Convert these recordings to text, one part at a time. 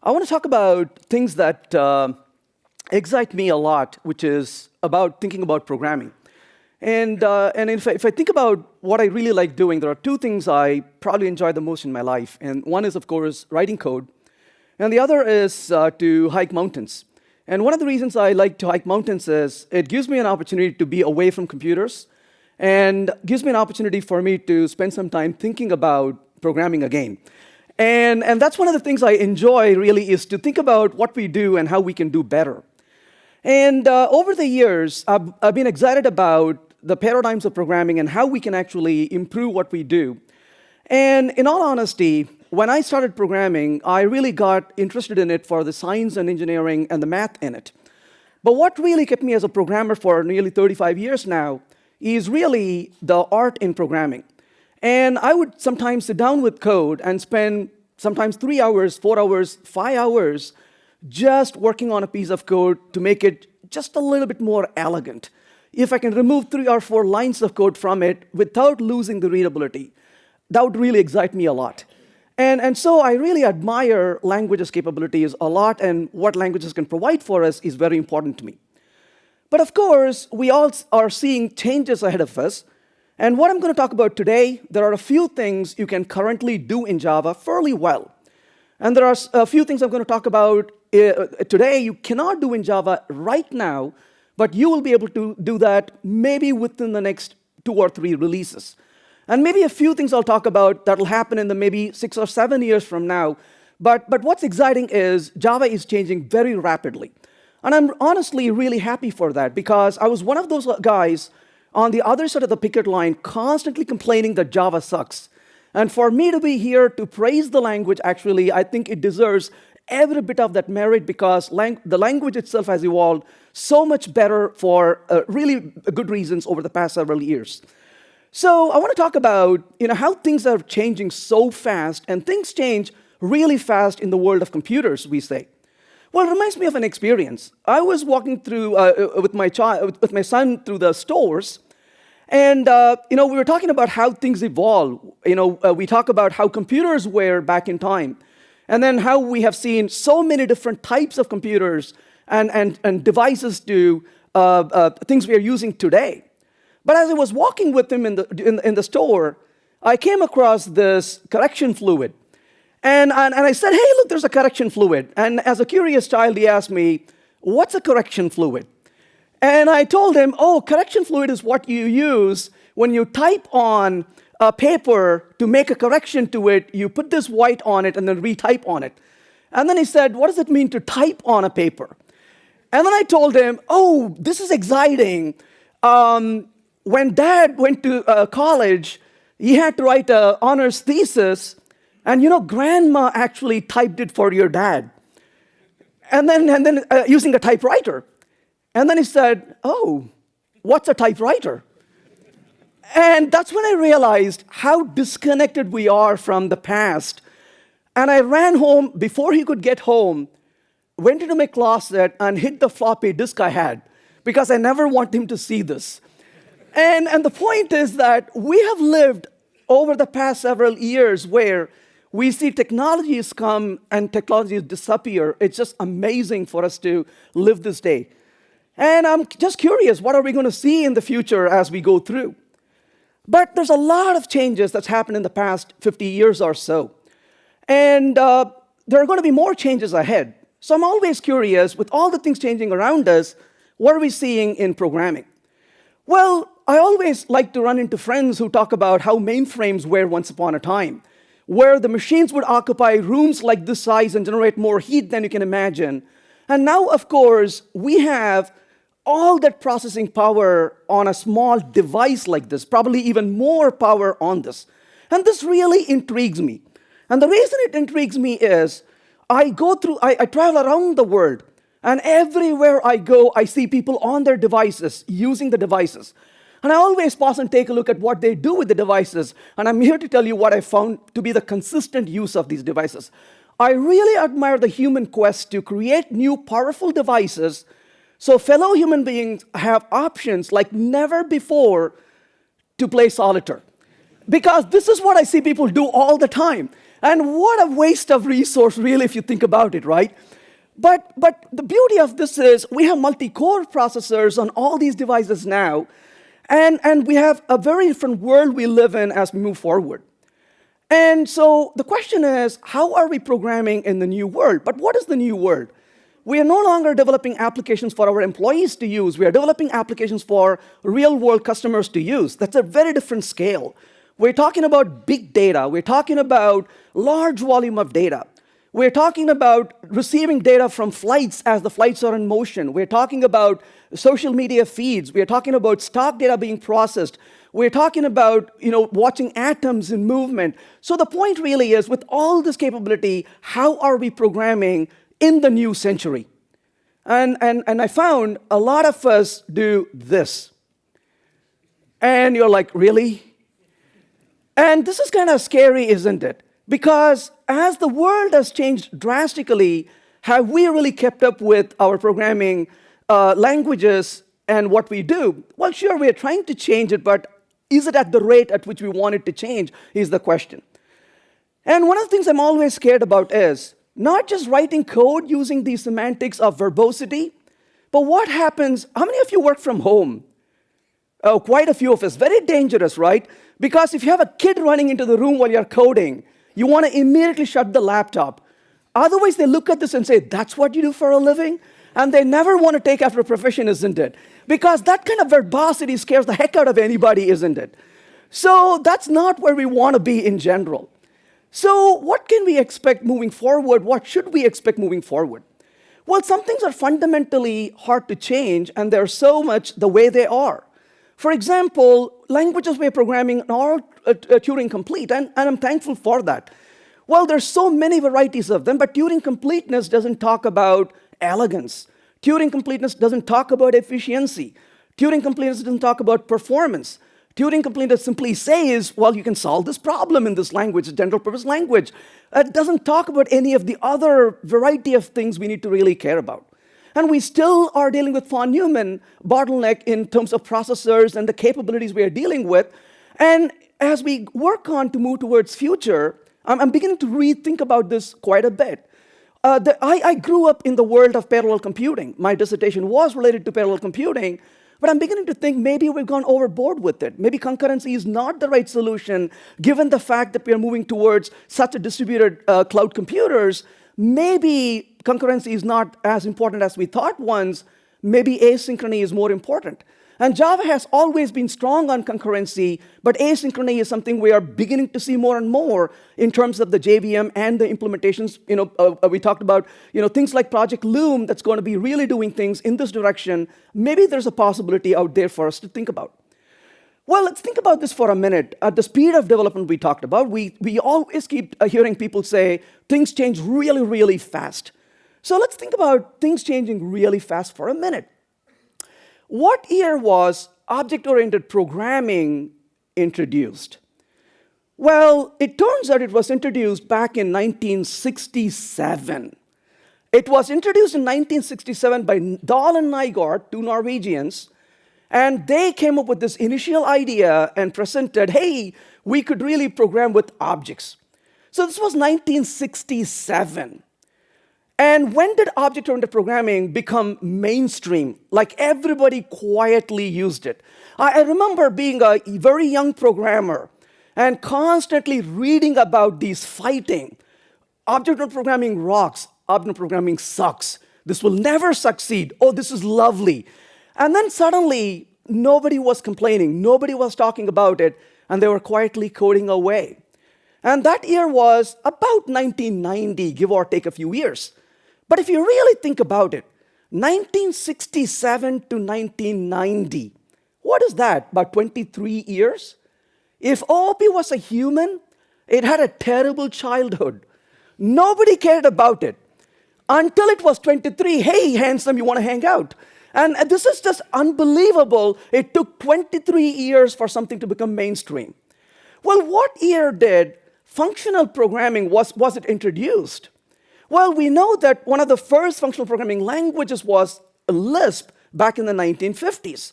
I want to talk about things that excite me a lot, which is about thinking about programming. And if I think about what I really like doing, there are two things I probably enjoy the most in my life. And one is, of course, writing code. And the other is to hike mountains. And one of the reasons I like to hike mountains is it gives me an opportunity to be away from computers and gives me an opportunity for me to spend some time thinking about programming again. And that's one of the things I enjoy, really, is to think about what we do and how we can do better. And over the years, I've been excited about the paradigms of programming and how we can actually improve what we do. And in all honesty, when I started programming, I really got interested in it for the science and engineering and the math in it. But what really kept me as a programmer for nearly 35 years now is really the art in programming. And I would sometimes sit down with code and spend sometimes 3 hours, 4 hours, 5 hours just working on a piece of code to make it just a little bit more elegant. If I can remove 3 or 4 lines of code from it without losing the readability, that would really excite me a lot. And so I really admire languages' capabilities a lot, and what languages can provide for us is very important to me. But of course, we all are seeing changes ahead of us. And what I'm going to talk about today, there are a few things you can currently do in Java fairly well. And there are a few things I'm going to talk about today you cannot do in Java right now, but you will be able to do that maybe within the next 2 or 3 releases. And maybe a few things I'll talk about that will happen in the maybe 6 or 7 years from now. But what's exciting is Java is changing very rapidly. And I'm honestly really happy for that, because I was one of those guys on the other side of the picket line constantly complaining that Java sucks. And for me to be here to praise the language, actually, I think it deserves every bit of that merit, because the language itself has evolved so much better for really good reasons over the past several years. So I want to talk about how things are changing so fast, and things change really fast in the world of computers, we say. Well, it reminds me of an experience. I was walking through with my son through the stores, and we were talking about how things evolve. We talk about how computers were back in time, and then how we have seen so many different types of computers and devices to things we are using today. But as I was walking with him in the store, I came across this correction fluid. And I said, hey, look, there's a correction fluid. And as a curious child, he asked me, what's a correction fluid? And I told him, oh, correction fluid is what you use when you type on a paper to make a correction to it. You put this white on it and then retype on it. And then he said, what does it mean to type on a paper? And then I told him, oh, this is exciting. When Dad went to college, he had to write an honors thesis, and Grandma actually typed it for your dad, and then using a typewriter. And then he said, "Oh, what's a typewriter?" And that's when I realized how disconnected we are from the past. And I ran home before he could get home, went into my closet, and hid the floppy disk I had, because I never want him to see this. And the point is that we have lived over the past several years where we see technologies come and technologies disappear. It's just amazing for us to live this day. And I'm just curious, what are we going to see in the future as we go through? But there's a lot of changes that's happened in the past 50 years or so. And there are going to be more changes ahead. So I'm always curious, with all the things changing around us, what are we seeing in programming? Well, I always like to run into friends who talk about how mainframes were once upon a time, where the machines would occupy rooms like this size and generate more heat than you can imagine. And now, of course, we have all that processing power on a small device like this, probably even more power on this. And this really intrigues me. And the reason it intrigues me is I travel around the world, and everywhere I go, I see people on their devices, using the devices. And I always pause and take a look at what they do with the devices. And I'm here to tell you what I found to be the consistent use of these devices. I really admire the human quest to create new powerful devices so fellow human beings have options like never before to play solitaire. Because this is what I see people do all the time. And what a waste of resource, really, if you think about it, right? But the beauty of this is we have multi-core processors on all these devices now, and we have a very different world we live in as we move forward. And so the question is, how are we programming in the new world? But what is the new world? We are no longer developing applications for our employees to use. We are developing applications for real-world customers to use. That's a very different scale. We're talking about big data. We're talking about large volume of data. We're talking about receiving data from flights as the flights are in motion. We're talking about social media feeds. We're talking about stock data being processed. We're talking about watching atoms in movement. So the point really is, with all this capability, how are we programming in the new century? And I found a lot of us do this. And you're like, really? And this is kind of scary, isn't it? Because as the world has changed drastically, have we really kept up with our programming languages and what we do? Well, sure, we are trying to change it, but is it at the rate at which we want it to change is the question. And one of the things I'm always scared about is not just writing code using the semantics of verbosity, but what happens, how many of you work from home? Oh, quite a few of us. Very dangerous, right? Because if you have a kid running into the room while you're coding, you want to immediately shut the laptop. Otherwise, they look at this and say, that's what you do for a living? And they never want to take after a profession, isn't it? Because that kind of verbosity scares the heck out of anybody, isn't it? So that's not where we want to be in general. So what can we expect moving forward? What should we expect moving forward? Well, some things are fundamentally hard to change, and they're so much the way they are. For example, languages we're programming are Turing complete, and I'm thankful for that. Well, there's so many varieties of them, but Turing completeness doesn't talk about elegance. Turing completeness doesn't talk about efficiency. Turing completeness doesn't talk about performance. Turing completeness simply says, well, you can solve this problem in this language, a general purpose language. It doesn't talk about any of the other variety of things we need to really care about. And we still are dealing with von Neumann bottleneck in terms of processors and the capabilities we are dealing with. And as we work on to move towards future, I'm beginning to rethink about this quite a bit. I grew up in the world of parallel computing. My dissertation was related to parallel computing, but I'm beginning to think maybe we've gone overboard with it. Maybe concurrency is not the right solution, given the fact that we are moving towards such a distributed cloud computers. Maybe concurrency is not as important as we thought once. Maybe asynchrony is more important. And Java has always been strong on concurrency, but asynchrony is something we are beginning to see more and more in terms of the JVM and the implementations. We talked about things like Project Loom that's going to be really doing things in this direction. Maybe there's a possibility out there for us to think about. Well, let's think about this for a minute. At the speed of development we talked about, we always keep hearing people say things change really, really fast. So let's think about things changing really fast for a minute. What year was object-oriented programming introduced? Well, it turns out it was introduced back in 1967. It was introduced in 1967 by Dahl and Nygaard, two Norwegians, and they came up with this initial idea and presented, hey, we could really program with objects. So this was 1967. And when did object-oriented programming become mainstream? Like everybody quietly used it. I remember being a very young programmer and constantly reading about these fighting. Object-oriented programming rocks. Object-oriented programming sucks. This will never succeed. Oh, this is lovely. And then suddenly, nobody was complaining. Nobody was talking about it. And they were quietly coding away. And that year was about 1990, give or take a few years. But if you really think about it, 1967 to 1990, what is that, about 23 years? If OOP was a human, it had a terrible childhood. Nobody cared about it. Until it was 23, hey, handsome, you want to hang out? And this is just unbelievable. It took 23 years for something to become mainstream. Well, what year did functional programming, was it introduced? Well, we know that one of the first functional programming languages was Lisp back in the 1950s.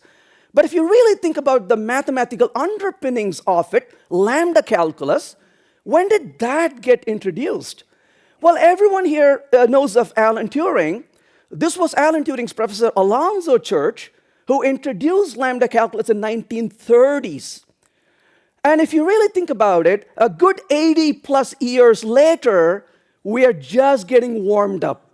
But if you really think about the mathematical underpinnings of it, lambda calculus, When did that get introduced? Well, everyone here knows of Alan Turing. This was Alan Turing's professor, Alonzo Church, who introduced lambda calculus in 1930s. And if you really think about it, a good 80 plus years later, we are just getting warmed up.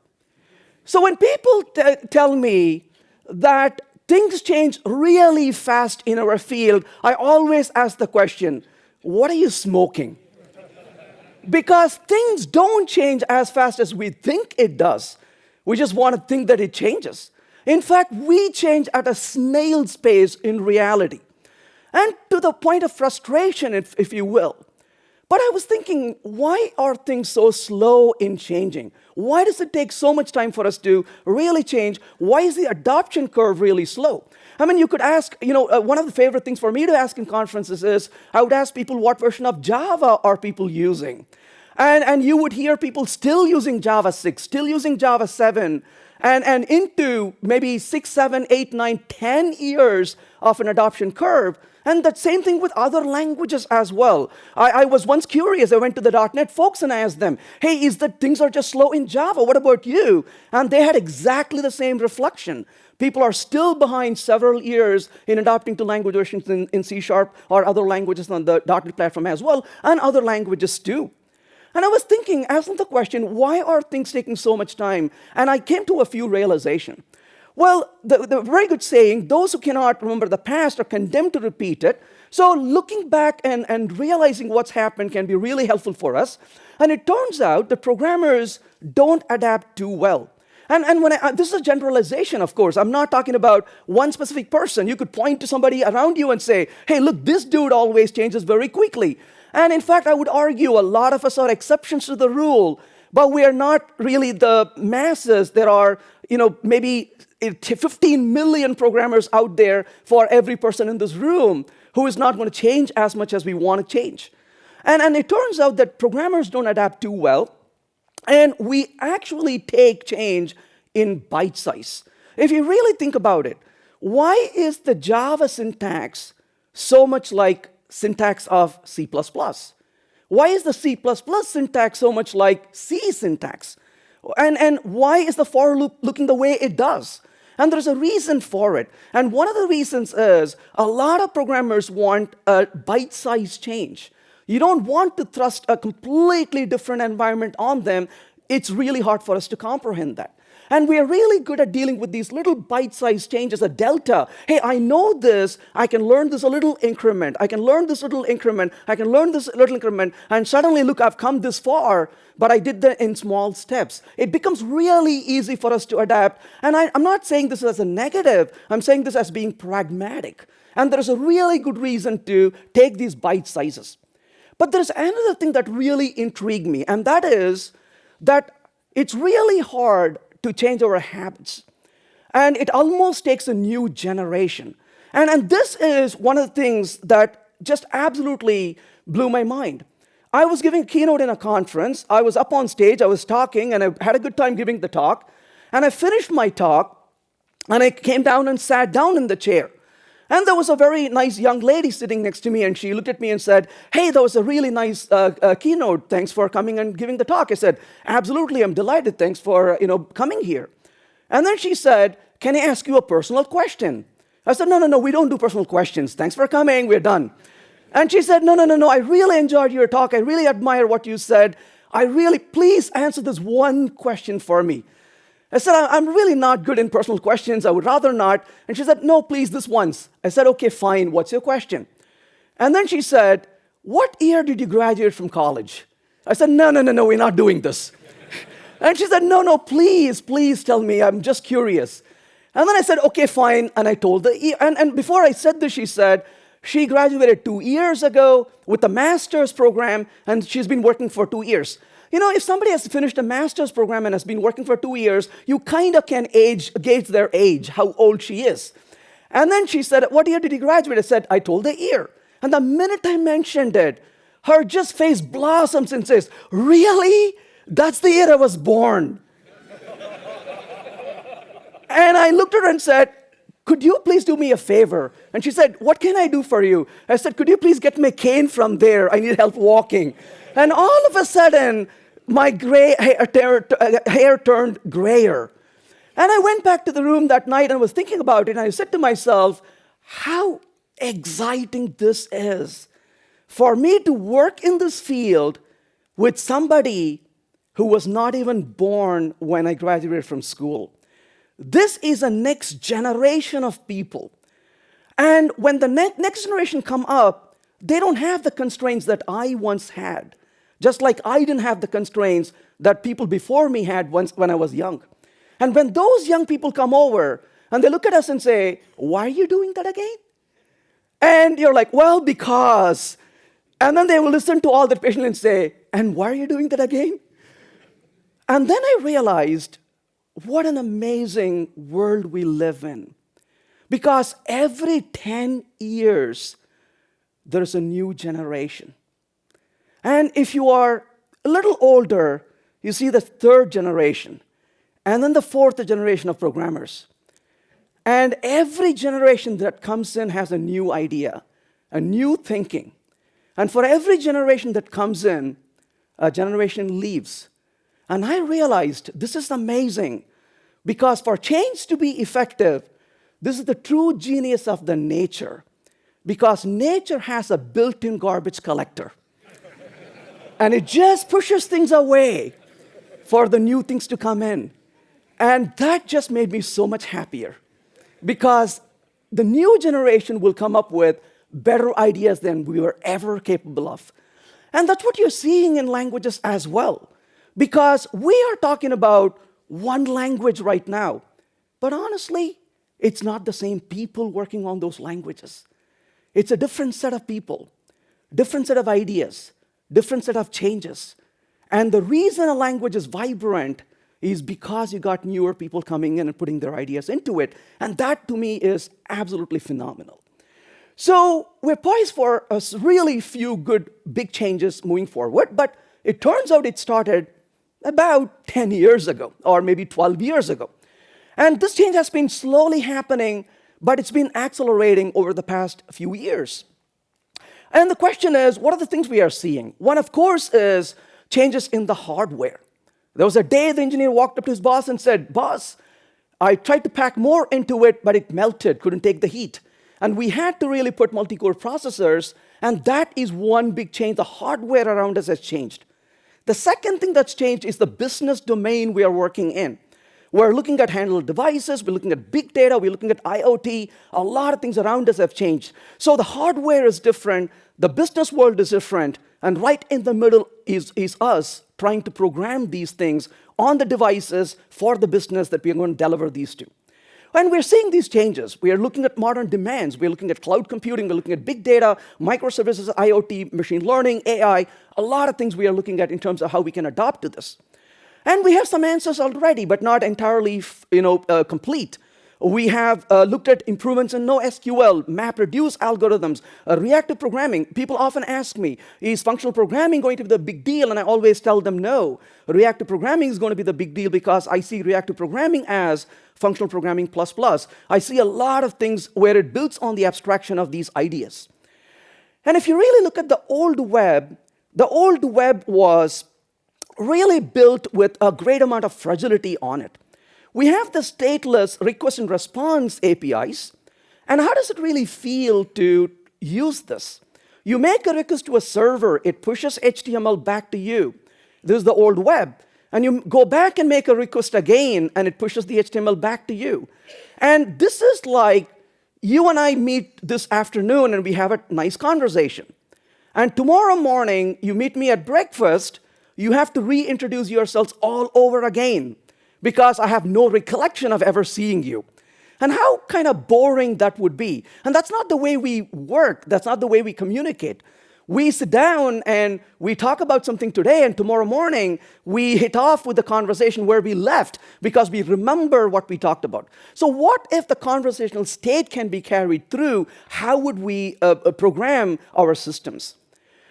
So when people tell me that things change really fast in our field, I always ask the question, what are you smoking? Because things don't change as fast as we think it does. We just want to think that it changes. In fact, we change at a snail's pace in reality. And to the point of frustration, if you will. But I was thinking, why are things so slow in changing? Why does it take so much time for us to really change? Why is the adoption curve really slow? I mean, you could ask, one of the favorite things for me to ask in conferences is, I would ask people, what version of Java are people using? And you would hear people still using Java 6, still using Java 7, and into maybe 6, 7, 8, 9, 10 years of an adoption curve. And that same thing with other languages as well. I was once curious. I went to the .NET folks and I asked them, hey, is that things are just slow in Java? What about you? And they had exactly the same reflection. People are still behind several years in adopting to language versions in C# or other languages on the .NET platform as well, and other languages too. And I was thinking, asking the question, why are things taking so much time? And I came to a few realizations. Well, the very good saying, those who cannot remember the past are condemned to repeat it. So looking back and realizing what's happened can be really helpful for us. And it turns out that programmers don't adapt too well. And when this is a generalization, of course. I'm not talking about one specific person. You could point to somebody around you and say, hey, look, this dude always changes very quickly. And in fact, I would argue a lot of us are exceptions to the rule, but we are not really the masses. There are, maybe 15 million programmers out there for every person in this room who is not going to change as much as we want to change. And it turns out that programmers don't adapt too well, and we actually take change in bite size. If you really think about it, why is the Java syntax so much like syntax of C++? Why is the C++ syntax so much like C syntax? And why is the for loop looking the way it does? And there's a reason for it. And one of the reasons is a lot of programmers want a bite-sized change. You don't want to thrust a completely different environment on them. It's really hard for us to comprehend that. And we are really good at dealing with these little bite-sized changes, a delta. Hey, I know this. I can learn this a little increment. I can learn this little increment. I can learn this little increment. And suddenly, look, I've come this far, but I did that in small steps. It becomes really easy for us to adapt. And I'm not saying this as a negative. I'm saying this as being pragmatic. And there's a really good reason to take these bite sizes. But there's another thing that really intrigued me, and that is that it's really hard to change our habits. And it almost takes a new generation. And this is one of the things that just absolutely blew my mind. I was giving a keynote in a conference. I was up on stage, I was talking, and I had a good time giving the talk. And I finished my talk, and I came down and sat down in the chair. And there was a very nice young lady sitting next to me, and she looked at me and said, hey, that was a really nice keynote. Thanks for coming and giving the talk. I said, absolutely, I'm delighted. Thanks for coming here. And then she said, can I ask you a personal question? I said, no, we don't do personal questions. Thanks for coming, we're done. And she said, no, I really enjoyed your talk. I really admire what you said. Please answer this one question for me. I said, I'm really not good in personal questions. I would rather not. And she said, no, please, this once. I said, okay, fine. What's your question? And then she said, what year did you graduate from college? I said, no, we're not doing this. And she said, no, please tell me. I'm just curious. And then I said, okay, fine. And I told the year. And before I said this, she said, she graduated 2 years ago with a master's program, and she's been working for 2 years. If somebody has finished a master's program and has been working for 2 years, you kind of can gauge their age, how old she is. And then she said, what year did you graduate? I said, I told the year. And the minute I mentioned it, her just face blossoms and says, really? That's the year I was born. And I looked at her and said, could you please do me a favor? And she said, what can I do for you? I said, could you please get my cane from there? I need help walking. And all of a sudden, my gray hair turned grayer. And I went back to the room that night and was thinking about it, and I said to myself, how exciting this is for me to work in this field with somebody who was not even born when I graduated from school. This is a next generation of people. And when the next generation come up, they don't have the constraints that I once had, just like I didn't have the constraints that people before me had once when I was young. And when those young people come over and they look at us and say, why are you doing that again? And you're like, well, because. And then they will listen to all that patiently and say, and why are you doing that again? And then I realized what an amazing world we live in. Because every 10 years, there's a new generation. And if you are a little older, you see the third generation, and then the fourth generation of programmers. And every generation that comes in has a new idea, a new thinking. And for every generation that comes in, a generation leaves. And I realized this is amazing, because for change to be effective, this is the true genius of the nature, because nature has a built-in garbage collector. And it just pushes things away for the new things to come in. And that just made me so much happier, because the new generation will come up with better ideas than we were ever capable of. And that's what you're seeing in languages as well, because we are talking about one language right now. But honestly, it's not the same people working on those languages. It's a different set of people, different set of ideas, different set of changes. And the reason a language is vibrant is because you got newer people coming in and putting their ideas into it. And that, to me, is absolutely phenomenal. So we're poised for a really few good big changes moving forward. But it turns out it started about 10 years ago, or maybe 12 years ago. And this change has been slowly happening, but it's been accelerating over the past few years. And the question is, what are the things we are seeing? One, of course, is changes in the hardware. There was a day the engineer walked up to his boss and said, boss, I tried to pack more into it, but it melted, couldn't take the heat. And we had to really put multi-core processors, and that is one big change. The hardware around us has changed. The second thing that's changed is the business domain we are working in. We're looking at handheld devices, we're looking at big data, we're looking at IoT. A lot of things around us have changed. So the hardware is different, the business world is different, and right in the middle is us trying to program these things on the devices for the business that we're going to deliver these to. And we're seeing these changes. We are looking at modern demands. We're looking at cloud computing. We're looking at big data, microservices, IoT, machine learning, AI, a lot of things we are looking at in terms of how we can adapt to this. And we have some answers already, but not entirely complete. We have looked at improvements in NoSQL, MapReduce algorithms, reactive programming. People often ask me, is functional programming going to be the big deal? And I always tell them no. Reactive programming is going to be the big deal because I see reactive programming as functional programming plus. I see a lot of things where it builds on the abstraction of these ideas. And if you really look at the old web was really built with a great amount of fragility on it. We have the stateless request and response APIs. And how does it really feel to use this? You make a request to a server, it pushes HTML back to you. This is the old web. And you go back and make a request again, and it pushes the HTML back to you. And this is like you and I meet this afternoon, and we have a nice conversation. And tomorrow morning, you meet me at breakfast, you have to reintroduce yourselves all over again because I have no recollection of ever seeing you. And how kind of boring that would be. And that's not the way we work. That's not the way we communicate. We sit down and we talk about something today, and tomorrow morning we hit off with the conversation where we left because we remember what we talked about. So what if the conversational state can be carried through? How would we program our systems?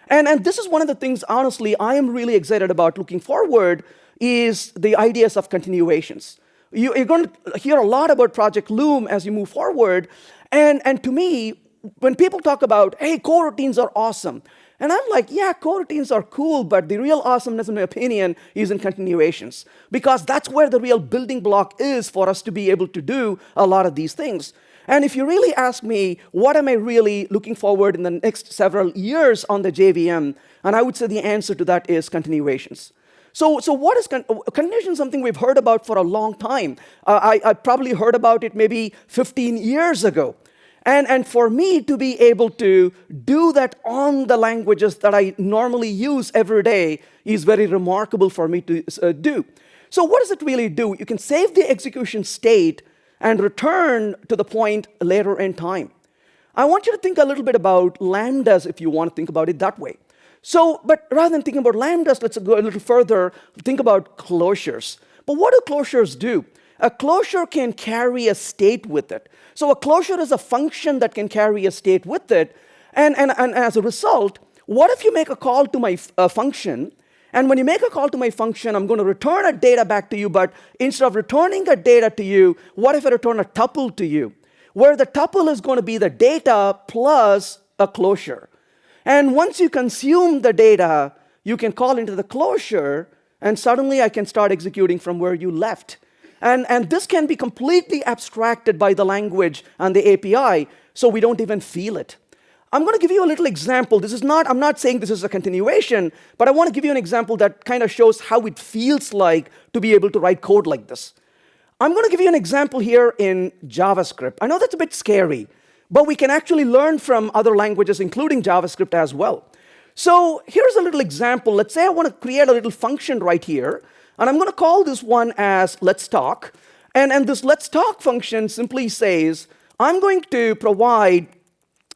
And this is one of the things, honestly, I am really excited about looking forward is the ideas of continuations. You're going to hear a lot about Project Loom as you move forward. And to me, when people talk about, hey, coroutines are awesome, and I'm like, yeah, coroutines are cool, but the real awesomeness, in my opinion, is in continuations, because that's where the real building block is for us to be able to do a lot of these things. And if you really ask me, what am I really looking forward in the next several years on the JVM, and I would say the answer to that is continuations. So what is continuation? Something we've heard about for a long time. I probably heard about it maybe 15 years ago. And for me to be able to do that on the languages that I normally use every day is very remarkable for me to do. So what does it really do? You can save the execution state and return to the point later in time. I want you to think a little bit about lambdas if you want to think about it that way. So, but rather than thinking about lambdas, let's go a little further, think about closures. But what do closures do? A closure can carry a state with it. So a closure is a function that can carry a state with it. And as a result, what if you make a call to my function, and when you make a call to my function, I'm going to return a data back to you, but instead of returning a data to you, what if I return a tuple to you, where the tuple is going to be the data plus a closure. And once you consume the data, you can call into the closure, and suddenly I can start executing from where you left. And this can be completely abstracted by the language and the API, so we don't even feel it. I'm going to give you a little example. I'm not saying this is a continuation, but I want to give you an example that kind of shows how it feels like to be able to write code like this. I'm going to give you an example here in JavaScript. I know that's a bit scary, but we can actually learn from other languages, including JavaScript as well. So here's a little example. Let's say I want to create a little function right here, and I'm going to call this one as let's talk. And this let's talk function simply says, I'm going to provide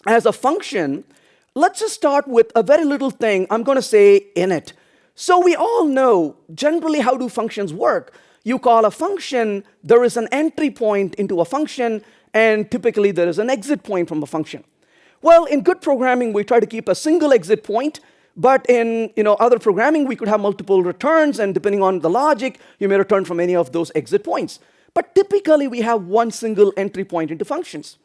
as a function, let's just start with a very little thing. I'm going to say init. So we all know generally how do functions work. You call a function, there is an entry point into a function, and typically there is an exit point from a function. Well, in good programming, we try to keep a single exit point, but in other programming, we could have multiple returns, and depending on the logic, you may return from any of those exit points. But typically, we have one single entry point into functions.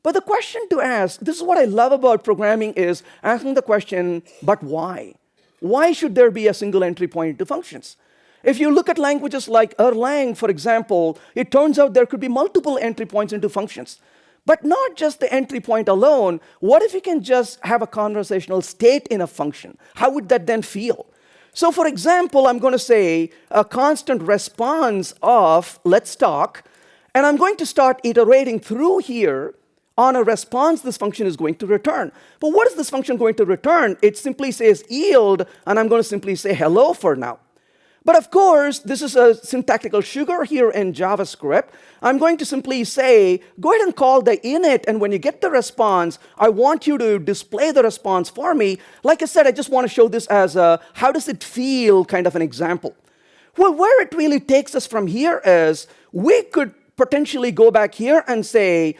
But the question to ask, this is what I love about programming, is asking the question, but why? Why should there be a single entry point into functions? If you look at languages like Erlang, for example, it turns out there could be multiple entry points into functions. But not just the entry point alone. What if you can just have a conversational state in a function? How would that then feel? So for example, I'm going to say a constant response of let's talk, and I'm going to start iterating through here on a response this function is going to return. But what is this function going to return? It simply says yield, and I'm going to simply say hello for now. But of course, this is a syntactical sugar here in JavaScript. I'm going to simply say, go ahead and call the init, and when you get the response, I want you to display the response for me. Like I said, I just want to show this as a how does it feel kind of an example. Well, where it really takes us from here is we could potentially go back here and say,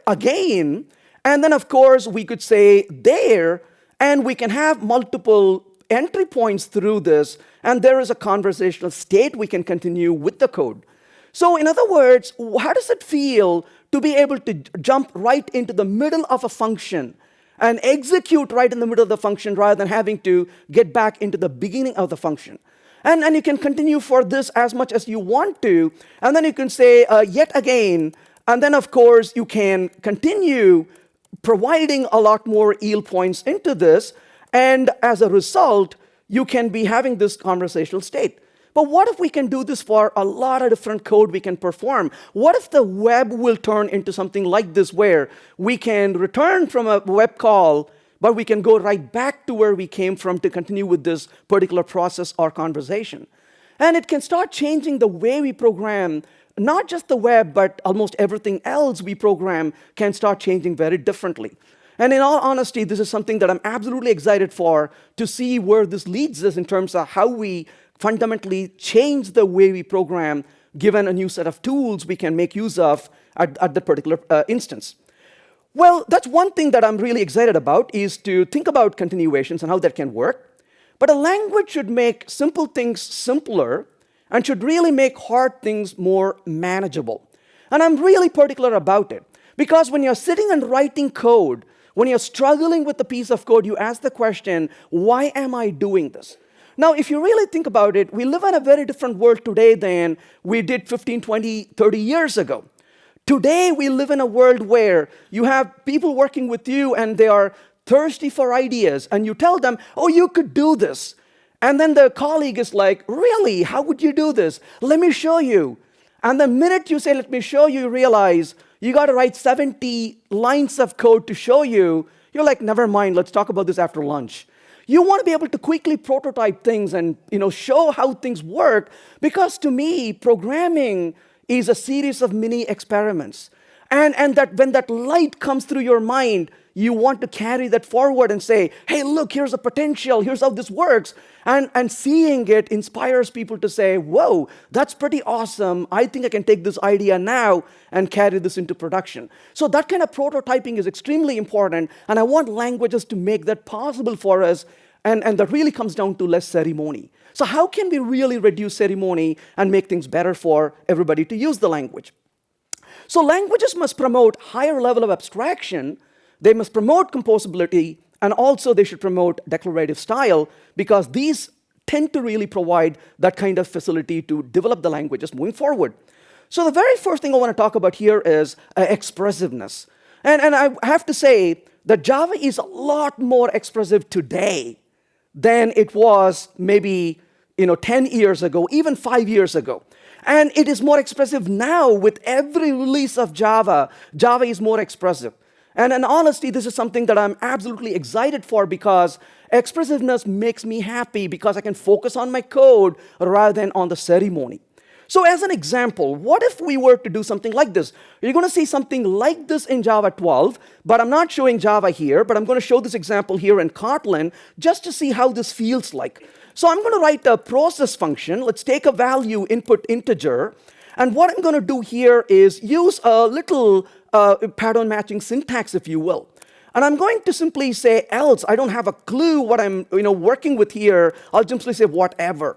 again, and then of course we could say there, and we can have multiple entry points through this, and there is a conversational state we can continue with the code. So in other words, how does it feel to be able to jump right into the middle of a function and execute right in the middle of the function rather than having to get back into the beginning of the function? And you can continue for this as much as you want to, and then you can say yet again, and then of course you can continue providing a lot more yield points into this, and as a result, you can be having this conversational state. But what if we can do this for a lot of different code we can perform? What if the web will turn into something like this, where we can return from a web call, but we can go right back to where we came from to continue with this particular process or conversation? And it can start changing the way we program, not just the web, but almost everything else we program can start changing very differently. And in all honesty, this is something that I'm absolutely excited for, to see where this leads us in terms of how we fundamentally change the way we program, given a new set of tools we can make use of at the particular instance. Well, that's one thing that I'm really excited about, is to think about continuations and how that can work. But a language should make simple things simpler and should really make hard things more manageable. And I'm really particular about it. Because when you're sitting and writing code, when you're struggling with a piece of code, you ask the question, why am I doing this? Now, if you really think about it, we live in a very different world today than we did 15, 20, 30 years ago. Today, we live in a world where you have people working with you and they are thirsty for ideas, and you tell them, oh, you could do this. And then the colleague is like, really? How would you do this? Let me show you. And the minute you say, let me show you, you realize you got to write 70 lines of code to show you. You're like, never mind, let's talk about this after lunch. You want to be able to quickly prototype things and show how things work, because to me, programming is a series of mini experiments. And that when that light comes through your mind, you want to carry that forward and say, hey, look, here's a potential, here's how this works. And seeing it inspires people to say, whoa, that's pretty awesome. I think I can take this idea now and carry this into production. So that kind of prototyping is extremely important, and I want languages to make that possible for us, and that really comes down to less ceremony. So how can we really reduce ceremony and make things better for everybody to use the language? So languages must promote higher level of abstraction, they must promote composability, and also they should promote declarative style, because these tend to really provide that kind of facility to develop the languages moving forward. So the very first thing I want to talk about here is expressiveness. And I have to say that Java is a lot more expressive today than it was maybe 10 years ago, even 5 years ago. And it is more expressive now. With every release of Java, Java is more expressive. And in honesty, this is something that I'm absolutely excited for, because expressiveness makes me happy, because I can focus on my code rather than on the ceremony. So as an example, what if we were to do something like this? You're going to see something like this in Java 12, but I'm not showing Java here, but I'm going to show this example here in Kotlin just to see how this feels like. So I'm going to write a process function. Let's take a value input integer. And what I'm going to do here is use a little pattern matching syntax, if you will. And I'm going to simply say else. I don't have a clue what I'm working with here. I'll simply say whatever.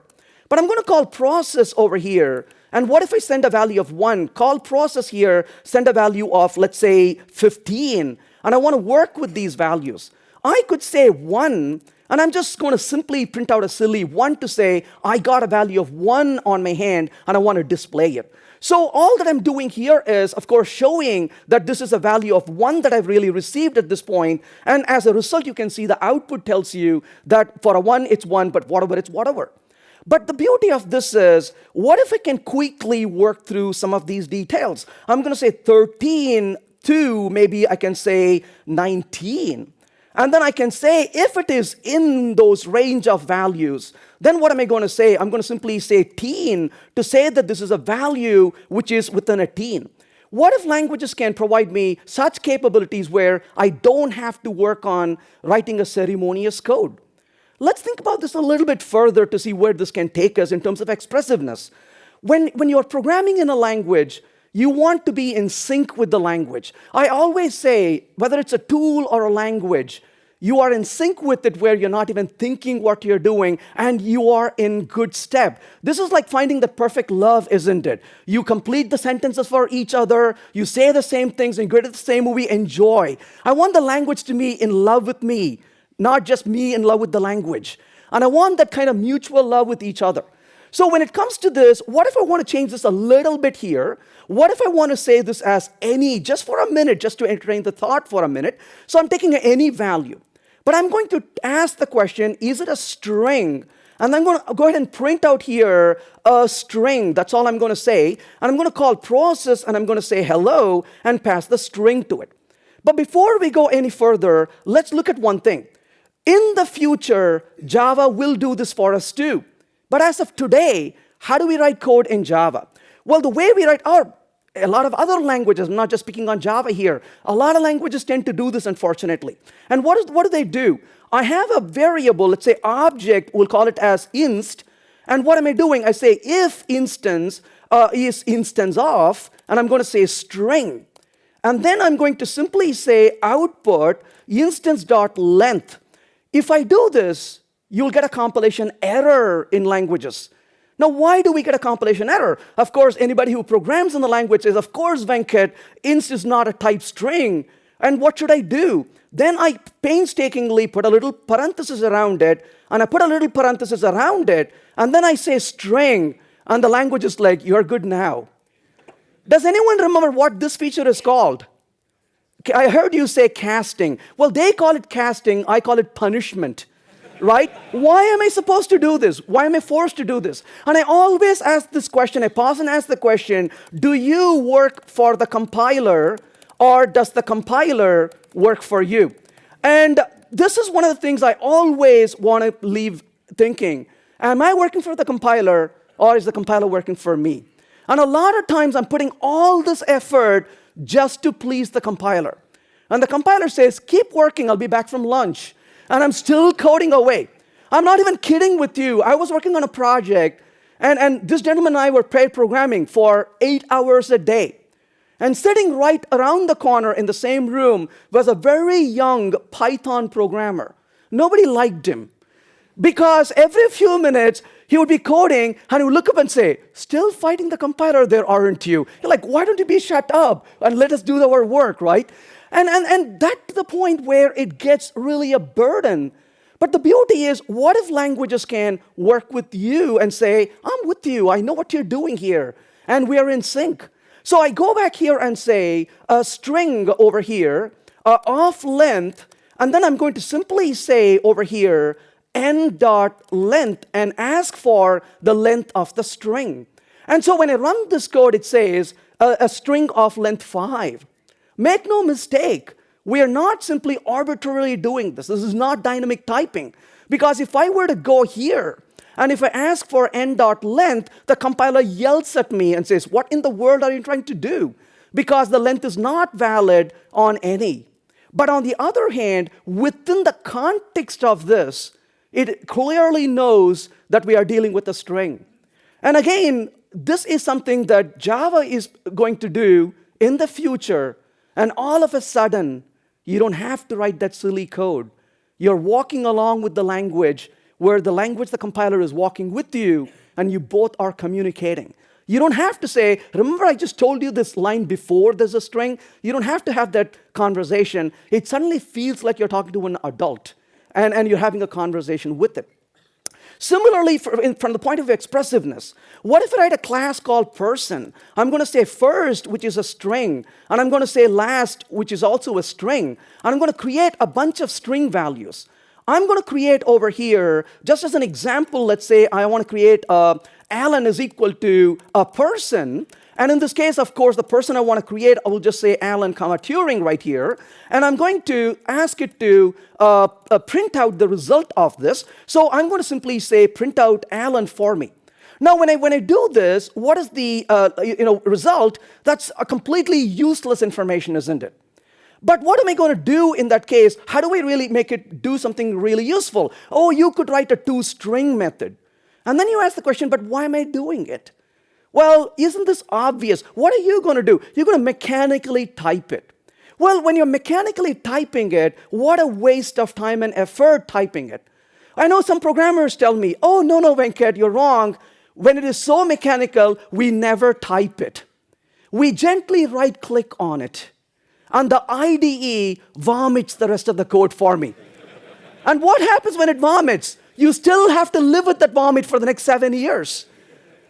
But I'm going to call process over here. And what if I send a value of 1? Call process here, send a value of, let's say, 15. And I want to work with these values. I could say 1, and I'm just going to simply print out a silly 1 to say, I got a value of 1 on my hand, and I want to display it. So all that I'm doing here is, of course, showing that this is a value of 1 that I've really received at this point. And as a result, you can see the output tells you that for a 1, it's 1, but whatever, it's whatever. But the beauty of this is, what if I can quickly work through some of these details? I'm going to say 13 to maybe I can say 19. And then I can say, if it is in those range of values, then what am I going to say? I'm going to simply say teen to say that this is a value which is within a teen. What if languages can provide me such capabilities where I don't have to work on writing a ceremonious code? Let's think about this a little bit further to see where this can take us in terms of expressiveness. When you're programming in a language, you want to be in sync with the language. I always say, whether it's a tool or a language, you are in sync with it where you're not even thinking what you're doing, and you are in good step. This is like finding the perfect love, isn't it? You complete the sentences for each other, you say the same things, and you go to the same movie, enjoy. I want the language to be in love with me, not just me in love with the language. And I want that kind of mutual love with each other. So when it comes to this, what if I want to change this a little bit here? What if I want to say this as any, just for a minute, just to entertain the thought for a minute? So I'm taking any value. But I'm going to ask the question, is it a string? And I'm going to go ahead and print out here a string. That's all I'm going to say. And I'm going to call process, and I'm going to say hello, and pass the string to it. But before we go any further, let's look at one thing. In the future, Java will do this for us too. But as of today, how do we write code in Java? Well, the way we write a lot of other languages, I'm not just speaking on Java here, a lot of languages tend to do this, unfortunately. And what do they do? I have a variable, let's say object, we'll call it as inst, and what am I doing? I say if instance is instance of, and I'm going to say string. And then I'm going to simply say output instance.length. If I do this, you'll get a compilation error in languages. Now, why do we get a compilation error? Of course, anybody who programs in the language says, of course, Venkat, inst is not a type string. And what should I do? Then I painstakingly put a little parenthesis around it, and I put a little parenthesis around it, and then I say string, and the language is like, you're good now. Does anyone remember what this feature is called? I heard you say casting. Well, they call it casting, I call it punishment. Right? Why am I supposed to do this? Why am I forced to do this? And I always ask this question, I pause and ask the question, do you work for the compiler or does the compiler work for you? And this is one of the things I always want to leave thinking. Am I working for the compiler or is the compiler working for me? And a lot of times I'm putting all this effort just to please the compiler. And the compiler says, keep working, I'll be back from lunch. And I'm still coding away. I'm not even kidding with you. I was working on a project, and this gentleman and I were pair programming for 8 hours a day. And sitting right around the corner in the same room was a very young Python programmer. Nobody liked him. Because every few minutes, he would be coding, and he would look up and say, still fighting the compiler there, aren't you? You're like, why don't you be shut up and let us do our work, right? And that's the point where it gets really a burden. But the beauty is, what if languages can work with you and say, I'm with you, I know what you're doing here, and we are in sync. So I go back here and say, a string over here, of length, and then I'm going to simply say over here, n.length, and ask for the length of the string. And so when I run this code, it says, a string of length 5. Make no mistake, we are not simply arbitrarily doing this. This is not dynamic typing. Because if I were to go here, and if I ask for n.length, the compiler yells at me and says, what in the world are you trying to do? Because the length is not valid on any. But on the other hand, within the context of this, it clearly knows that we are dealing with a string. And again, this is something that Java is going to do in the future. And all of a sudden, you don't have to write that silly code. You're walking along with the language, where the language, the compiler is walking with you, and you both are communicating. You don't have to say, remember I just told you this line before there's a string? You don't have to have that conversation. It suddenly feels like you're talking to an adult, and you're having a conversation with it. Similarly, from the point of expressiveness, what if I write a class called person? I'm going to say first, which is a string, and I'm going to say last, which is also a string, and I'm going to create a bunch of string values. I'm going to create over here, just as an example, let's say I want to create Alan is equal to a person, and in this case, of course, the person I want to create, I will just say Alan, Turing right here, and I'm going to ask it to print out the result of this. So I'm going to simply say print out Alan for me. Now, when I do this, what is the result? That's a completely useless information, isn't it? But what am I going to do in that case? How do I really make it do something really useful? Oh, you could write a toString method. And then you ask the question, but why am I doing it? Well, isn't this obvious? What are you going to do? You're going to mechanically type it. Well, when you're mechanically typing it, what a waste of time and effort typing it. I know some programmers tell me, oh, no, Venkat, you're wrong. When it is so mechanical, we never type it. We gently right-click on it, and the IDE vomits the rest of the code for me. And what happens when it vomits? You still have to live with that vomit for the next 7 years.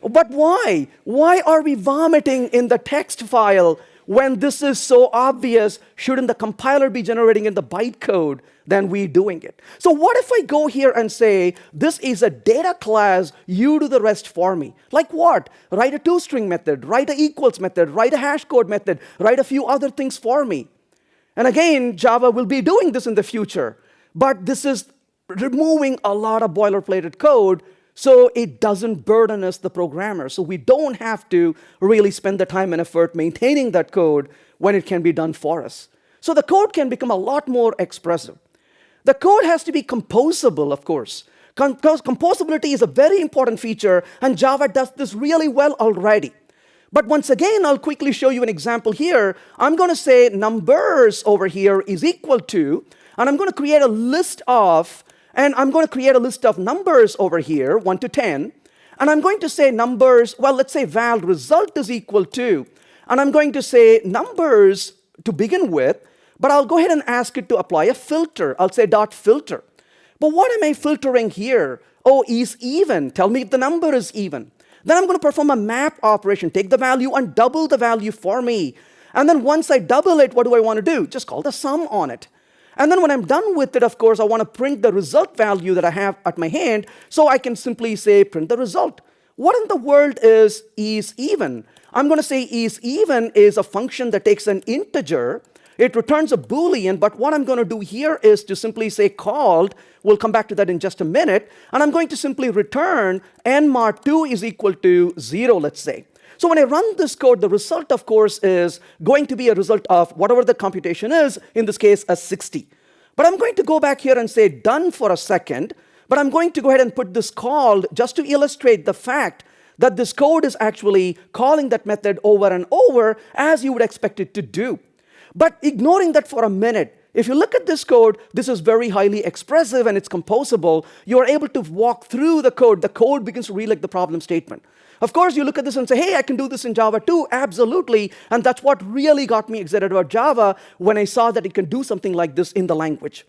But why? Why are we vomiting in the text file when this is so obvious? Shouldn't the compiler be generating in the bytecode than we doing it? So what if I go here and say, this is a data class, you do the rest for me? Like what? Write a toString method, write a equals method, write a hash code method, write a few other things for me. And again, Java will be doing this in the future. But this is removing a lot of boilerplated code, so it doesn't burden us, the programmer. So we don't have to really spend the time and effort maintaining that code when it can be done for us. So the code can become a lot more expressive. The code has to be composable, of course. Composability is a very important feature, and Java does this really well already. But once again, I'll quickly show you an example here. I'm going to say numbers over here is equal to, and I'm going to create a list of, and I'm going to create a list of numbers over here, 1 to 10. And I'm going to say numbers, well, let's say val result is equal to, and I'm going to say numbers to begin with, but I'll go ahead and ask it to apply a filter. I'll say dot filter. But what am I filtering here? Oh, is even. Tell me if the number is even. Then I'm going to perform a map operation. Take the value and double the value for me. And then once I double it, what do I want to do? Just call the sum on it. And then when I'm done with it, of course, I want to print the result value that I have at my hand, so I can simply say print the result. What in the world is even? I'm going to say is even is a function that takes an integer. It returns a Boolean, but what I'm going to do here is to simply say called. We'll come back to that in just a minute. And I'm going to simply return n mod 2 is equal to 0, let's say. So when I run this code, the result, of course, is going to be a result of whatever the computation is, in this case, a 60. But I'm going to go back here and say done for a second, but I'm going to go ahead and put this called just to illustrate the fact that this code is actually calling that method over and over as you would expect it to do. But ignoring that for a minute, if you look at this code, this is very highly expressive and it's composable. You are able to walk through the code. The code begins to read like the problem statement. Of course, you look at this and say, hey, I can do this in Java too. Absolutely. And that's what really got me excited about Java when I saw that it can do something like this in the language.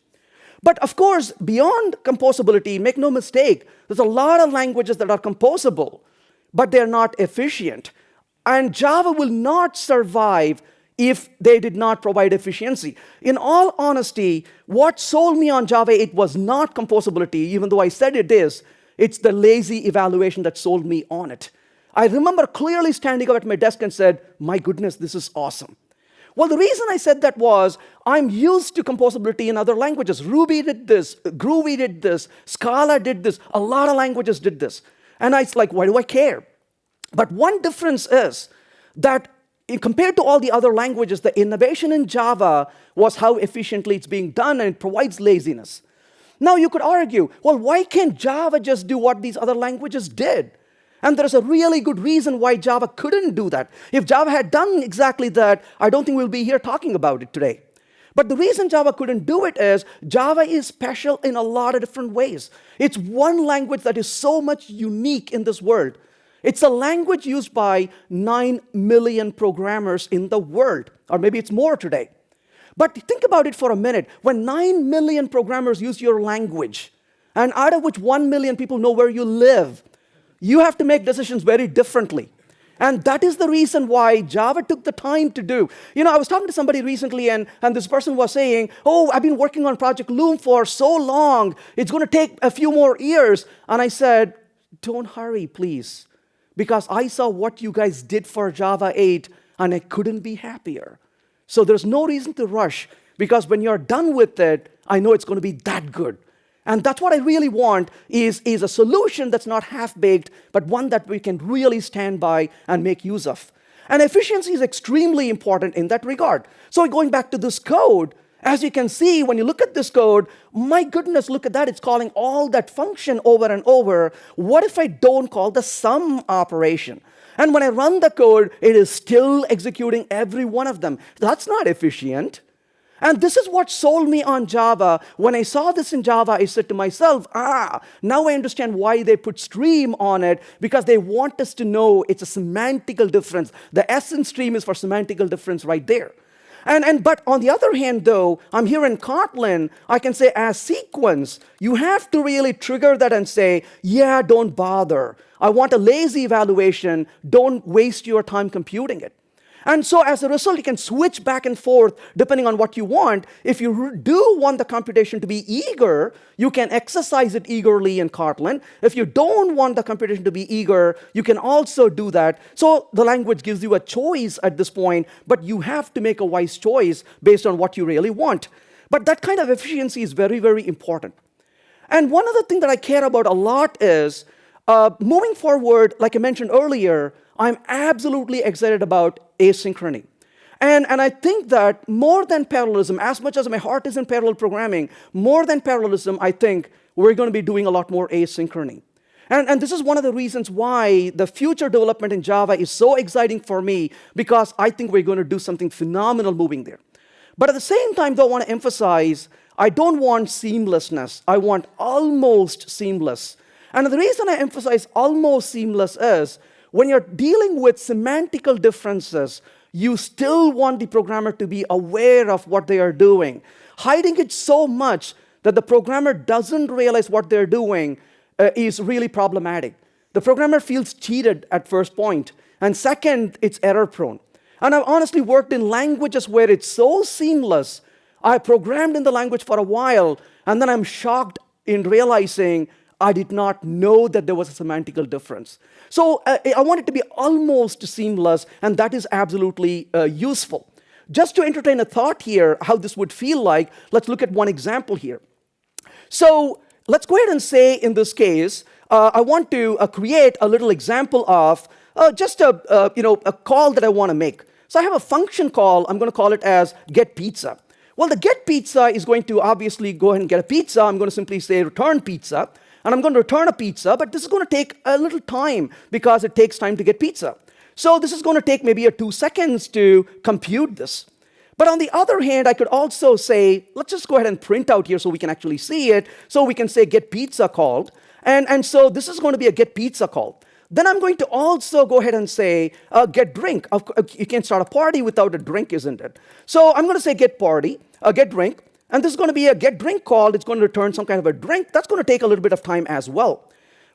But of course, beyond composability, make no mistake, there's a lot of languages that are composable, but they're not efficient. And Java will not survive if they did not provide efficiency. In all honesty, what sold me on Java 8 was not composability, even though I said it is. It's the lazy evaluation that sold me on it. I remember clearly standing up at my desk and said, my goodness, this is awesome. Well, the reason I said that was I'm used to composability in other languages. Ruby did this, Groovy did this, Scala did this, a lot of languages did this. And it's like, why do I care? But one difference is that compared to all the other languages, the innovation in Java was how efficiently it's being done, and it provides laziness. Now you could argue, well, why can't Java just do what these other languages did? And there's a really good reason why Java couldn't do that. If Java had done exactly that, I don't think we'll be here talking about it today. But the reason Java couldn't do it is Java is special in a lot of different ways. It's one language that is so much unique in this world. It's a language used by 9 million programmers in the world, or maybe it's more today. But think about it for a minute. When 9 million programmers use your language, and out of which 1 million people know where you live, you have to make decisions very differently. And that is the reason why Java took the time to do. You know, I was talking to somebody recently, and this person was saying, oh, I've been working on Project Loom for so long. It's going to take a few more years. And I said, don't hurry, please. Because I saw what you guys did for Java 8, and I couldn't be happier. So there's no reason to rush, because when you're done with it, I know it's going to be that good. And that's what I really want, is a solution that's not half-baked, but one that we can really stand by and make use of. And efficiency is extremely important in that regard. So going back to this code, as you can see, when you look at this code, my goodness, look at that. It's calling all that function over and over. What if I don't call the sum operation? And when I run the code, it is still executing every one of them. That's not efficient. And this is what sold me on Java. When I saw this in Java, I said to myself, now I understand why they put stream on it, because they want us to know it's a semantical difference. The S in stream is for semantical difference right there. But on the other hand, though, I'm here in Kotlin, I can say as sequence, you have to really trigger that and say, yeah, don't bother. I want a lazy evaluation. Don't waste your time computing it. And so as a result, you can switch back and forth depending on what you want. If you do want the computation to be eager, you can exercise it eagerly in Kotlin. If you don't want the computation to be eager, you can also do that. So the language gives you a choice at this point, but you have to make a wise choice based on what you really want. But that kind of efficiency is very, very important. And one other thing that I care about a lot is, moving forward, like I mentioned earlier, I'm absolutely excited about asynchrony. And I think that more than parallelism, as much as my heart is in parallel programming, more than parallelism, I think we're going to be doing a lot more asynchrony. And this is one of the reasons why the future development in Java is so exciting for me, because I think we're going to do something phenomenal moving there. But at the same time, though, I want to emphasize, I don't want seamlessness. I want almost seamless. And the reason I emphasize almost seamless is when you're dealing with semantical differences, you still want the programmer to be aware of what they are doing. Hiding it so much that the programmer doesn't realize what they're doing is really problematic. The programmer feels cheated at first point, and second, it's error prone. And I've honestly worked in languages where it's so seamless. I programmed in the language for a while, and then I'm shocked in realizing I did not know that there was a semantical difference. So I want it to be almost seamless, and that is absolutely useful. Just to entertain a thought here, how this would feel like, let's look at one example here. So let's go ahead and say, in this case, I want to create a little example of just a call that I want to make. So I have a function call. I'm going to call it as get pizza. Well, the get pizza is going to obviously go ahead and get a pizza. I'm going to simply say return pizza. And I'm going to return a pizza, but this is going to take a little time because it takes time to get pizza. So this is going to take maybe 2 seconds to compute this. But on the other hand, I could also say, let's just go ahead and print out here so we can actually see it. So we can say get pizza called. And so this is going to be a get pizza call. Then I'm going to also go ahead and say get drink. You can't start a party without a drink, isn't it? So I'm going to say get party, get drink. And this is going to be a get drink call. It's going to return some kind of a drink. That's going to take a little bit of time as well.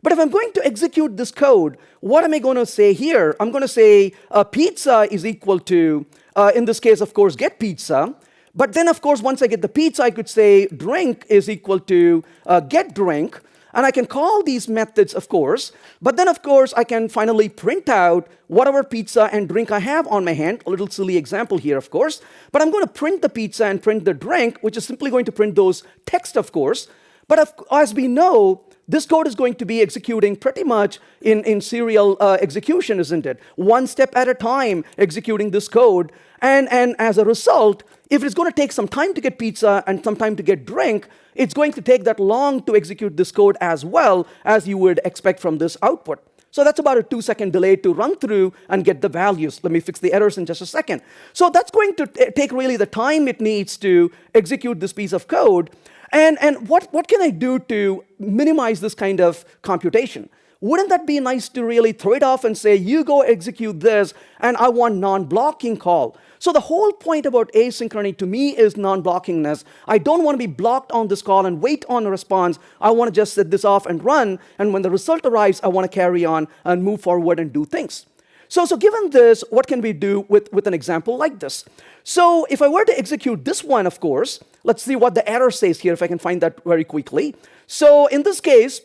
But if I'm going to execute this code, what am I going to say here? I'm going to say pizza is equal to, in this case, of course, get pizza. But then, of course, once I get the pizza, I could say drink is equal to get drink. And I can call these methods, of course. But then, of course, I can finally print out whatever pizza and drink I have on my hand. A little silly example here, of course. But I'm going to print the pizza and print the drink, which is simply going to print those text, of course. But as we know, this code is going to be executing pretty much in serial execution, isn't it? One step at a time, executing this code. And as a result, if it's going to take some time to get pizza and some time to get drink, it's going to take that long to execute this code as well as you would expect from this output. So that's about a 2-second delay to run through and get the values. Let me fix the errors in just a second. So that's going to take really the time it needs to execute this piece of code. And what can I do to minimize this kind of computation? Wouldn't that be nice to really throw it off and say, you go execute this, and I want non-blocking call? So the whole point about asynchrony to me is non-blockingness. I don't want to be blocked on this call and wait on a response. I want to just set this off and run, and when the result arrives, I want to carry on and move forward and do things. So given this, what can we do with an example like this? So if I were to execute this one, of course, let's see what the error says here, if I can find that very quickly. So in this case,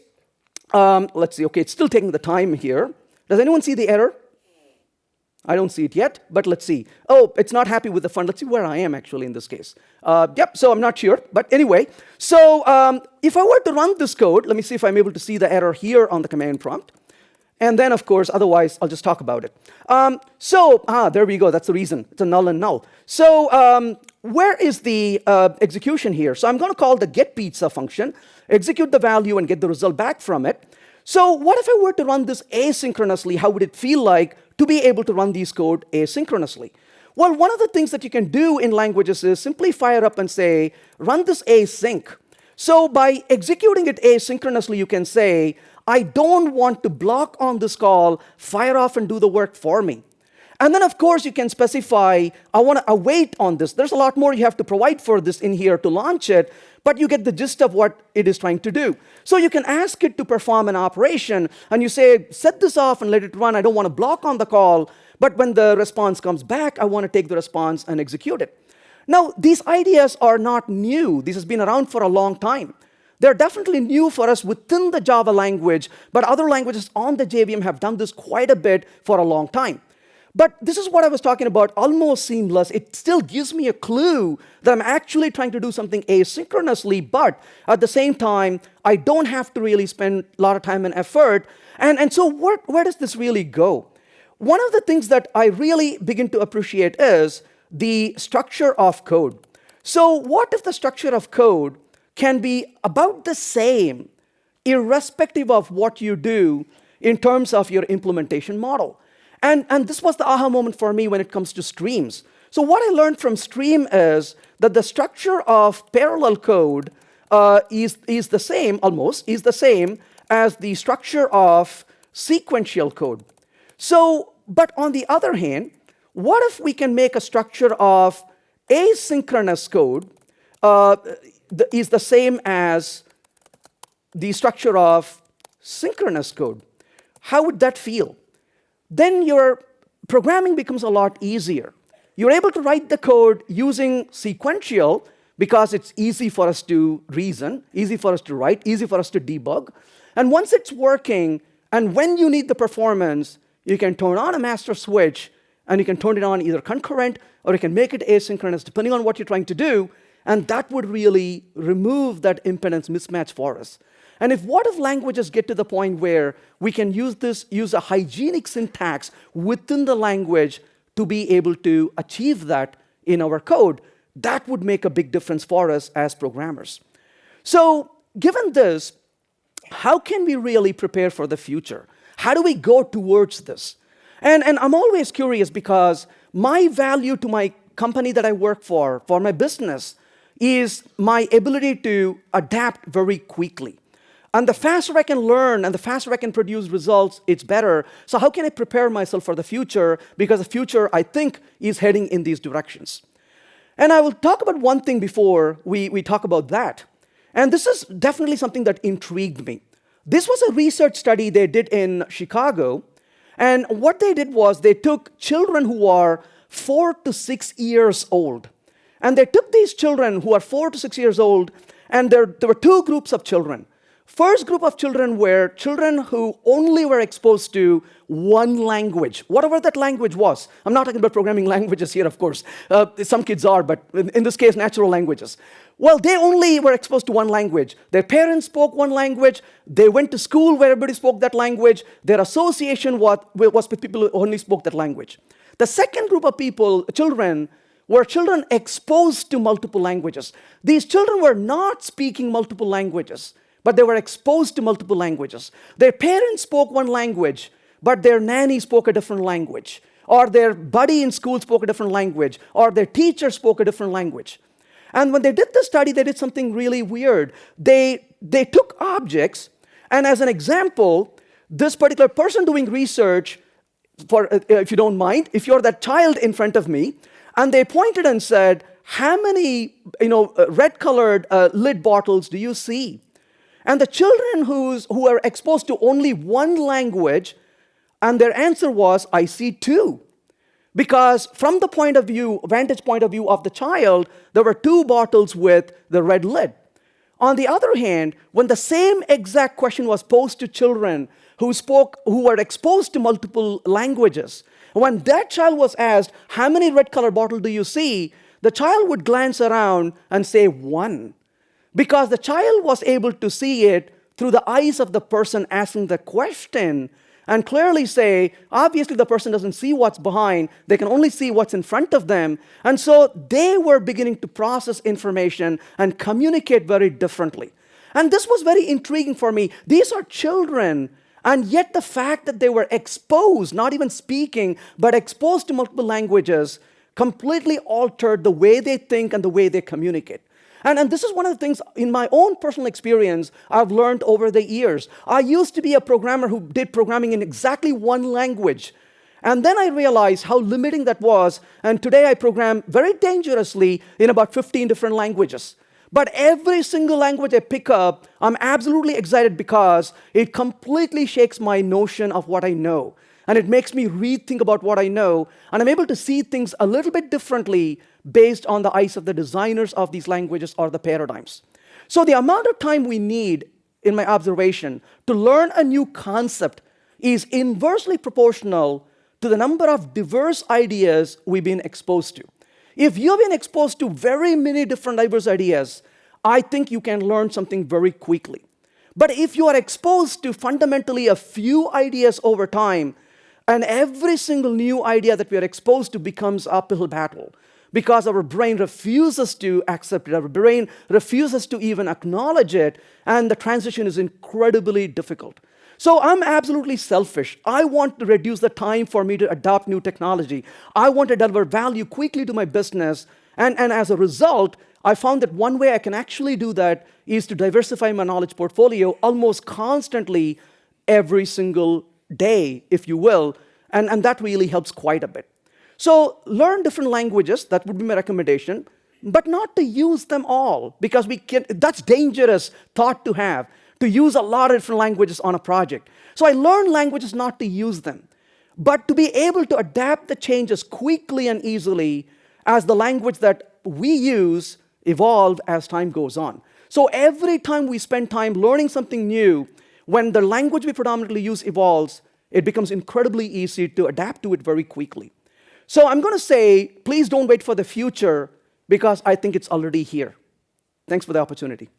let's see, okay, it's still taking the time here. Does anyone see the error? I don't see it yet, but let's see. Oh, it's not happy with the fund. Let's see where I am actually in this case. Yep, so I'm not sure, but anyway. So if I were to run this code, let me see if I'm able to see the error here on the command prompt. And then, of course, otherwise, I'll just talk about it. There we go. That's the reason. It's a null and null. So where is the execution here? So I'm going to call the getPizza function, execute the value, and get the result back from it. So what if I were to run this asynchronously? How would it feel like to be able to run these code asynchronously? Well, one of the things that you can do in languages is simply fire up and say, run this async. So by executing it asynchronously, you can say, I don't want to block on this call, fire off and do the work for me. And then, of course, you can specify, I want to await on this. There's a lot more you have to provide for this in here to launch it, but you get the gist of what it is trying to do. So you can ask it to perform an operation, and you say, set this off and let it run. I don't want to block on the call, but when the response comes back, I want to take the response and execute it. Now, these ideas are not new. This has been around for a long time. They're definitely new for us within the Java language, but other languages on the JVM have done this quite a bit for a long time. But this is what I was talking about, almost seamless. It still gives me a clue that I'm actually trying to do something asynchronously, but at the same time, I don't have to really spend a lot of time and effort. And so where does this really go? One of the things that I really begin to appreciate is the structure of code. So what if the structure of code can be about the same, irrespective of what you do in terms of your implementation model? And this was the aha moment for me when it comes to streams. So what I learned from stream is that the structure of parallel code is the same, almost, is the same as the structure of sequential code. So, but on the other hand, what if we can make a structure of asynchronous code is the same as the structure of synchronous code? How would that feel? Then your programming becomes a lot easier. You're able to write the code using sequential because it's easy for us to reason, easy for us to write, easy for us to debug. And once it's working, and when you need the performance, you can turn on a master switch, and you can turn it on either concurrent, or you can make it asynchronous, depending on what you're trying to do, and that would really remove that impedance mismatch for us. And what if languages get to the point where we can use a hygienic syntax within the language to be able to achieve that in our code? That would make a big difference for us as programmers. So given this, how can we really prepare for the future? How do we go towards this? And I'm always curious because my value to my company that I work for my business, is my ability to adapt very quickly. And the faster I can learn and the faster I can produce results, it's better. So how can I prepare myself for the future? Because the future, I think, is heading in these directions. And I will talk about one thing before we talk about that. And this is definitely something that intrigued me. This was a research study they did in Chicago. And what they did was they took children who are 4 to 6 years old. And they took these children who are 4 to 6 years old, and there were two groups of children. First group of children were children who only were exposed to one language, whatever that language was. I'm not talking about programming languages here, of course. Some kids are, but in this case, natural languages. Well, they only were exposed to one language. Their parents spoke one language. They went to school where everybody spoke that language. Their association was with people who only spoke that language. The second group of children, were children exposed to multiple languages. These children were not speaking multiple languages, but they were exposed to multiple languages. Their parents spoke one language, but their nanny spoke a different language, or their buddy in school spoke a different language, or their teacher spoke a different language. And when they did this study, they did something really weird. They took objects, and as an example, this particular person doing research, if you don't mind, if you're that child in front of me, and they pointed and said, how many red-colored lid bottles do you see? And the children who are exposed to only one language, and their answer was, I see 2. Because from the vantage point of view of the child, there were 2 bottles with the red lid. On the other hand, when the same exact question was posed to children who were exposed to multiple languages, when that child was asked, how many red color bottles do you see? The child would glance around and say 1. Because the child was able to see it through the eyes of the person asking the question and clearly say, obviously the person doesn't see what's behind, they can only see what's in front of them. And so they were beginning to process information and communicate very differently. And this was very intriguing for me. These are children, and yet the fact that they were exposed, not even speaking, but exposed to multiple languages, completely altered the way they think and the way they communicate. And this is one of the things in my own personal experience I've learned over the years. I used to be a programmer who did programming in exactly one language. And then I realized how limiting that was. And today I program very dangerously in about 15 different languages. But every single language I pick up, I'm absolutely excited because it completely shakes my notion of what I know. And it makes me rethink about what I know. And I'm able to see things a little bit differently based on the eyes of the designers of these languages or the paradigms. So the amount of time we need, in my observation, to learn a new concept is inversely proportional to the number of diverse ideas we've been exposed to. If you've been exposed to very many different diverse ideas, I think you can learn something very quickly. But if you are exposed to fundamentally a few ideas over time, and every single new idea that we are exposed to becomes an uphill battle, because our brain refuses to accept it, our brain refuses to even acknowledge it, and the transition is incredibly difficult. So I'm absolutely selfish. I want to reduce the time for me to adopt new technology. I want to deliver value quickly to my business, and as a result, I found that one way I can actually do that is to diversify my knowledge portfolio almost constantly every single day, if you will, and that really helps quite a bit. So learn different languages, that would be my recommendation, but not to use them all, because that's dangerous thought to have, to use a lot of different languages on a project. So I learned languages not to use them, but to be able to adapt the changes quickly and easily as the language that we use evolve as time goes on. So every time we spend time learning something new, when the language we predominantly use evolves, it becomes incredibly easy to adapt to it very quickly. So I'm going to say, please don't wait for the future, because I think it's already here. Thanks for the opportunity.